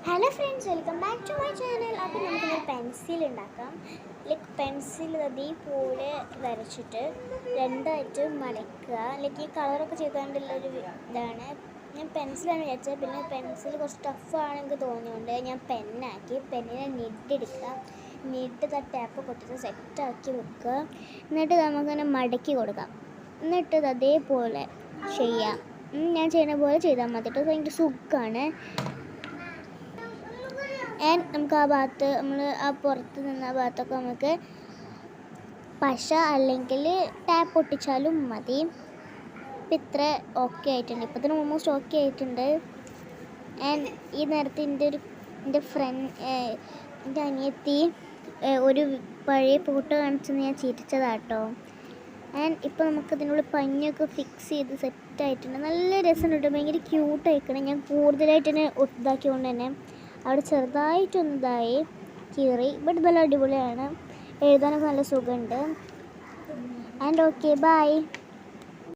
Hello friends, welcome back to my channel. അപ്പോൾ നമുക്കൊരു pencil ഉണ്ടാക്കാം. പെൻസിൽ അതേപോലെ വരച്ചിട്ട് രണ്ടായിട്ട് മടക്കുക. ഈ കളറൊക്കെ ചെയ്തുകൊണ്ടുള്ളൊരു ഇതാണ്. ഞാൻ പെൻസിലാണ് വിചാരിച്ചത്. പിന്നെ പെൻസിൽ കുറച്ച് ടഫാണെന്ന് തോന്നിയുകൊണ്ട് ഞാൻ പെന്നാക്കി. പെന്നിനെ നിഡെടുക്കുക. നിഡ് ടാപ്പ് കൊടുത്തിട്ട് സെറ്റാക്കി വെക്കുക. എന്നിട്ട് നമുക്കങ്ങനെ മടക്കി കൊടുക്കാം. എന്നിട്ട് അതേപോലെ ചെയ്യാം. ഞാൻ ചെയ്യുന്ന പോലെ ചെയ്താൽ മതി കേട്ടോ. ഭയങ്കര സുഖമാണ്. നമുക്ക് ആ ഭാഗത്ത് ആ പുറത്ത് നിന്ന് ആ ഭാഗത്തൊക്കെ നമുക്ക് പശ അല്ലെങ്കിൽ ടാപ്പ് ഒട്ടിച്ചാലും മതി. ഇപ്പം ഇത്ര ഓക്കെ ആയിട്ടുണ്ട്. ഇപ്പം തന്നെ ഓൾമോസ്റ്റ് ഓക്കെ ആയിട്ടുണ്ട്. ഈ നേരത്തെ എൻ്റെ എൻ്റെ അനിയത്തി ഒരു പഴയ ഫോട്ടോ കാണിച്ചെന്ന് ഞാൻ ചിരിച്ചതാട്ടോ. ഇപ്പോൾ നമുക്ക് ഇതിനുള്ളിൽ പഞ്ഞൊക്കെ ഫിക്സ് ചെയ്ത് സെറ്റായിട്ടുണ്ട്. നല്ല രസമുണ്ട്. ഭയങ്കര ക്യൂട്ടായിക്കണം. ഞാൻ കൂടുതലായിട്ട് തന്നെ ഇതാക്കിയതുകൊണ്ട് തന്നെ അവിടെ ചെറുതായിട്ടൊന്നിതായി കീറി. ബട്ട് നല്ല അടിപൊളിയാണ്. എഴുതാനൊക്കെ നല്ല സുഖമുണ്ട്. Okay, by.